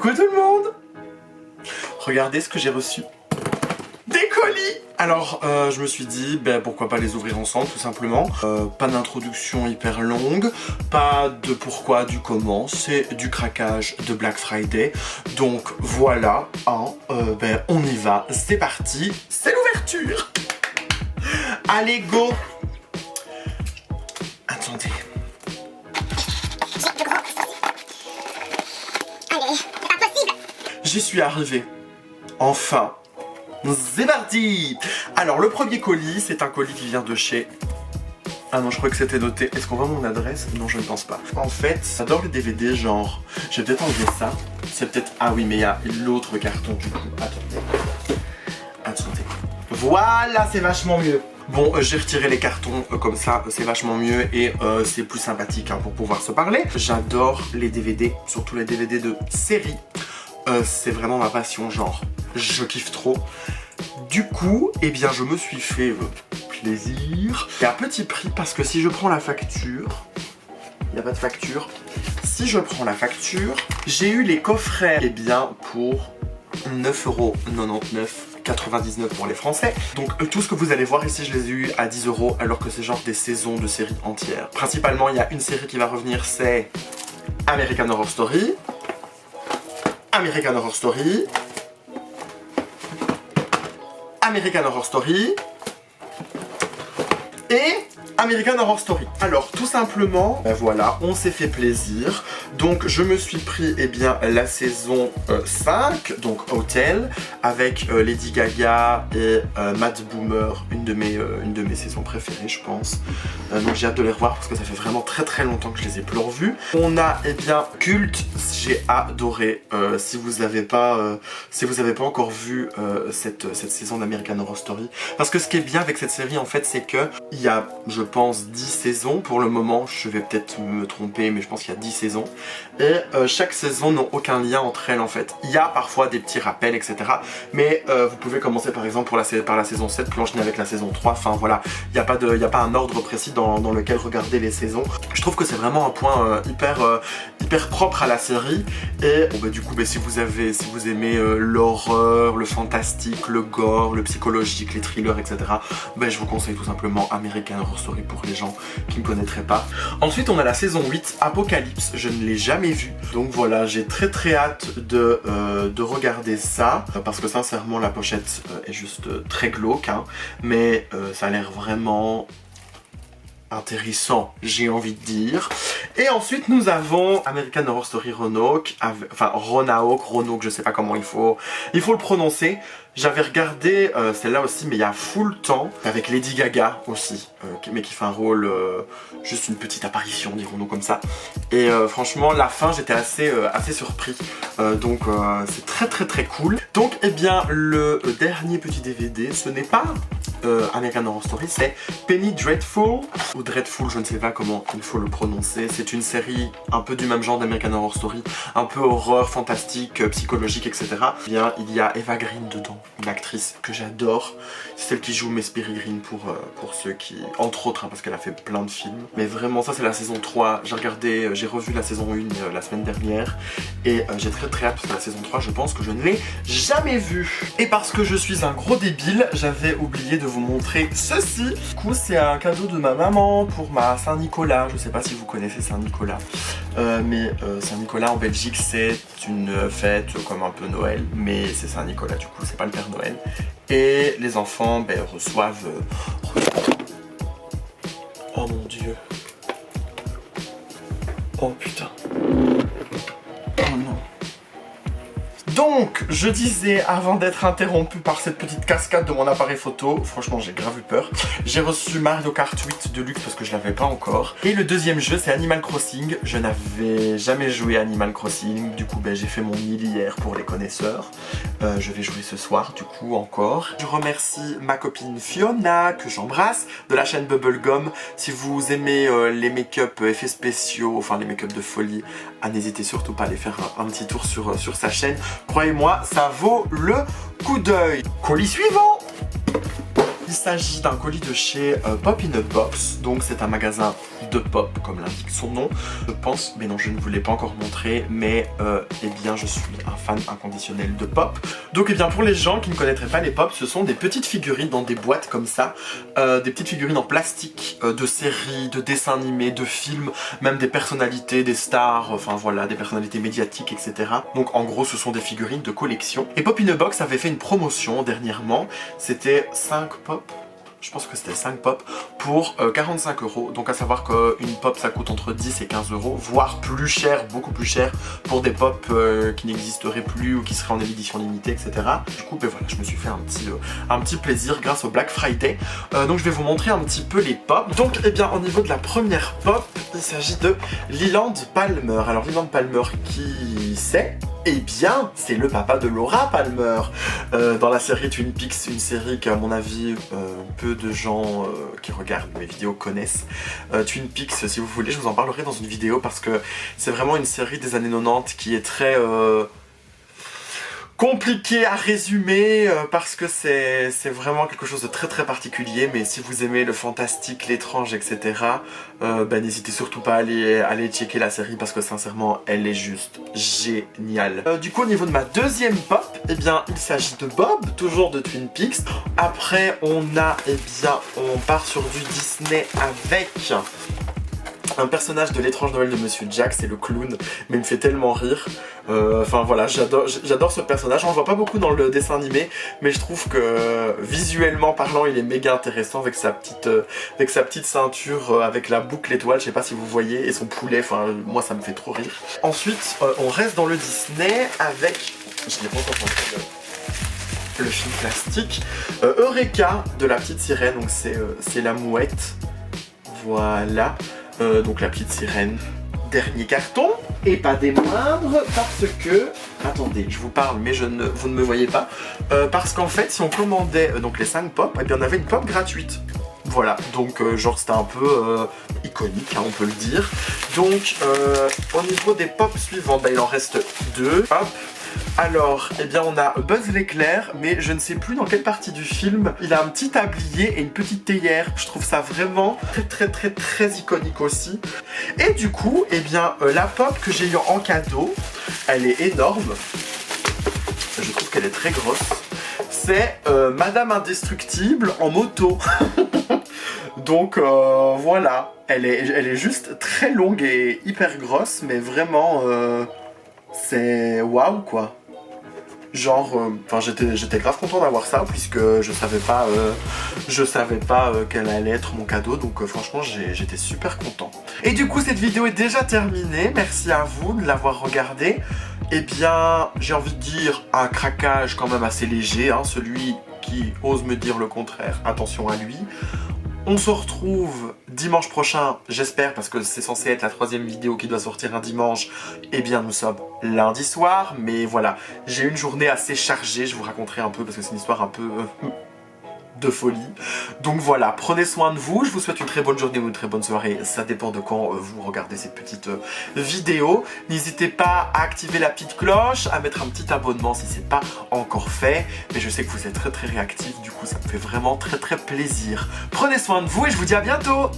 Coucou tout le monde! Regardez ce que j'ai reçu. Des colis! Alors, je me suis dit, pourquoi pas les ouvrir ensemble, tout simplement. Pas d'introduction hyper longue, pas de pourquoi, du comment, c'est du craquage de Black Friday. Donc voilà, on y va, c'est parti, c'est l'ouverture! Allez, go! Attendez. J'y suis arrivé. Enfin. C'est parti! Alors, le premier colis, c'est un colis qui vient de chez... Ah non, je crois que c'était noté. Est-ce qu'on voit mon adresse? Non, je ne pense pas. En fait, j'adore les DVD, genre... Je vais peut-être enlever ça. C'est peut-être... Ah oui, mais il y a l'autre carton, du coup. Attendez. Voilà, c'est vachement mieux. Bon, j'ai retiré les cartons comme ça, c'est vachement mieux et c'est plus sympathique pour pouvoir se parler. J'adore les DVD, surtout les DVD de série. C'est vraiment ma passion, genre, je kiffe trop. Du coup, je me suis fait plaisir. Et à petit prix, parce que si je prends la facture, il n'y a pas de facture. Si je prends la facture, j'ai eu les coffrets, pour 9,99 € pour les Français. Donc tout ce que vous allez voir ici, je les ai eu à 10 € alors que c'est genre des saisons de séries entières. Principalement, il y a une série qui va revenir, c'est American Horror Story. American Horror Story. American Horror Story. Et American Horror Story. Alors tout simplement, voilà, on s'est fait plaisir. Donc je me suis pris la saison 5, donc Hotel, avec Lady Gaga et Matt Boomer, une de mes saisons préférées je pense. Donc j'ai hâte de les revoir parce que ça fait vraiment très longtemps que je les ai plus revus. On a Culte, j'ai adoré. Si vous avez pas encore vu cette saison d'American Horror Story. Parce que ce qui est bien avec cette série en fait, c'est que il y a, je pense, 10 saisons pour le moment. Je vais peut-être me tromper, mais je pense qu'il y a 10 saisons. Et chaque saison n'a aucun lien entre elles en fait. Il y a parfois des petits rappels, etc. Mais vous pouvez commencer par exemple par la saison 7, puis enchaîner avec la saison 3. Enfin voilà, il n'y a pas un ordre précis dans lequel regarder les saisons. Je trouve que c'est vraiment un point hyper propre à la série. Et du coup, si vous aimez l'horreur, le fantastique, le gore, le psychologique, les thrillers, etc. Je vous conseille tout simplement American Horror Story pour les gens qui ne connaîtraient pas. Ensuite, on a la saison 8, Apocalypse. Je ne l'ai jamais vue. Donc voilà, j'ai très hâte de regarder ça. Parce que sincèrement, la pochette est juste très glauque. Mais ça a l'air vraiment intéressant, j'ai envie de dire. Et ensuite nous avons American Horror Story Roanoke, je sais pas comment il faut le prononcer. J'avais regardé celle-là aussi, mais il y a full temps, avec Lady Gaga aussi, mais qui fait un rôle, juste une petite apparition, dirons-nous comme ça. Et franchement, la fin, j'étais assez surpris. Donc c'est très cool. Donc le dernier petit DVD, ce n'est pas American Horror Story, c'est Penny Dreadful, ou Dreadful, je ne sais pas comment il faut le prononcer. C'est une série un peu du même genre d'American Horror Story, un peu horreur, fantastique, psychologique, etc. Il y a Eva Green dedans, une actrice que j'adore. C'est celle qui joue Miss Peregrine pour ceux qui... Entre autres, parce qu'elle a fait plein de films. Mais vraiment, ça c'est la saison 3. J'ai revu la saison 1 la semaine dernière. Et j'ai très hâte parce que la saison 3, je pense que je ne l'ai jamais vue. Et parce que je suis un gros débile, j'avais oublié de vous montrer ceci. Du coup, c'est un cadeau de ma maman pour ma Saint-Nicolas. Je sais pas si vous connaissez Saint-Nicolas. Mais Saint-Nicolas en Belgique, c'est une fête comme un peu Noël. Mais c'est Saint-Nicolas, du coup, c'est pas le Père Noël. Et les enfants reçoivent... Oh mon Dieu. Oh putain. Oh non. Donc, je disais, avant d'être interrompu par cette petite cascade de mon appareil photo, franchement j'ai grave eu peur, j'ai reçu Mario Kart 8 Deluxe parce que je l'avais pas encore. Et le deuxième jeu c'est Animal Crossing. Je n'avais jamais joué à Animal Crossing, du coup j'ai fait mon île hier pour les connaisseurs. Je vais jouer ce soir du coup encore. Je remercie ma copine Fiona, que j'embrasse, de la chaîne Bubblegum. Si vous aimez les make-up effets spéciaux, enfin les make-up de folie, n'hésitez surtout pas à aller faire un petit tour sur sa chaîne. Croyez-moi, ça vaut le coup d'œil. Colis suivant. Il s'agit d'un colis de chez Pop in a Box, donc c'est un magasin de pop comme l'indique son nom, je pense, mais non je ne vous l'ai pas encore montré, mais eh bien je suis un fan inconditionnel de pop. Donc eh bien pour les gens qui ne connaîtraient pas les pop, ce sont des petites figurines dans des boîtes comme ça, des petites figurines en plastique de séries, de dessins animés, de films, même des personnalités, des stars, enfin voilà, des personnalités médiatiques, etc. Donc en gros ce sont des figurines de collection. Et Pop in a Box avait fait une promotion dernièrement, c'était 5 pop. Je pense que c'était 5 pop pour 45 €. Donc à savoir qu'une pop ça coûte entre 10 et 15 €, voire plus cher, beaucoup plus cher pour des pop qui n'existeraient plus ou qui seraient en édition limitée, etc. Du coup, ben voilà, je me suis fait un petit plaisir grâce au Black Friday. Donc je vais vous montrer un petit peu les pop. Donc eh bien au niveau de la première pop, il s'agit de Leland Palmer. Alors Leland Palmer, qui c'est ? Eh bien, c'est le papa de Laura Palmer dans la série Twin Peaks, une série qu'à mon avis peu de gens qui regardent mes vidéos connaissent. Twin Peaks, si vous voulez, je vous en parlerai dans une vidéo parce que c'est vraiment une série des années 90 qui est très compliqué à résumer parce que c'est vraiment quelque chose de très très particulier, mais si vous aimez le fantastique, l'étrange, etc. Ben n'hésitez surtout pas à aller checker la série parce que sincèrement elle est juste géniale. Du coup au niveau de ma deuxième pop, eh bien il s'agit de Bob, toujours de Twin Peaks. Après on part sur du Disney avec un personnage de l'étrange Noël de Monsieur Jack, c'est le clown, mais il me fait tellement rire. Enfin voilà, j'adore ce personnage. On le voit pas beaucoup dans le dessin animé, mais je trouve que visuellement parlant, il est méga intéressant avec sa petite ceinture, avec la boucle étoile, je sais pas si vous voyez, et son poulet. Enfin, moi ça me fait trop rire. Ensuite, on reste dans le Disney avec, je l'ai pas encore montré, le film plastique, Eureka de la petite sirène. Donc c'est la mouette. Voilà. Donc la petite sirène. Dernier carton, et pas des moindres, parce que... Attendez, je vous parle, mais vous ne me voyez pas. Parce qu'en fait, si on commandait donc les 5 pop, eh bien on avait une pop gratuite. Voilà, donc genre c'était un peu iconique, hein, on peut le dire. Donc au niveau des pop suivantes, bah, il en reste 2. Hop. Alors, eh bien on a Buzz l'éclair, mais je ne sais plus dans quelle partie du film. Il a un petit tablier et une petite théière. Je trouve ça vraiment très iconique aussi. Et du coup, eh bien la pop que j'ai eue en cadeau, elle est énorme. Je trouve qu'elle est très grosse. C'est Madame Indestructible en moto. Donc voilà, elle est juste très longue et hyper grosse, mais vraiment... c'est waouh quoi. Genre, enfin j'étais grave content d'avoir ça puisque je savais pas quel allait être mon cadeau, donc franchement j'étais super content. Et du coup cette vidéo est déjà terminée, merci à vous de l'avoir regardée. Eh bien j'ai envie de dire un craquage quand même assez léger, hein, celui qui ose me dire le contraire, attention à lui. On se retrouve dimanche prochain, j'espère, parce que c'est censé être la 3e vidéo qui doit sortir un dimanche. Eh bien, nous sommes lundi soir, mais voilà, j'ai une journée assez chargée, je vous raconterai un peu, parce que c'est une histoire un peu... de folie. Donc voilà, prenez soin de vous, je vous souhaite une très bonne journée ou une très bonne soirée, ça dépend de quand vous regardez cette petite vidéo. N'hésitez pas à activer la petite cloche, à mettre un petit abonnement si c'est pas encore fait, mais je sais que vous êtes très réactifs, du coup ça me fait vraiment très plaisir. Prenez soin de vous et je vous dis à bientôt.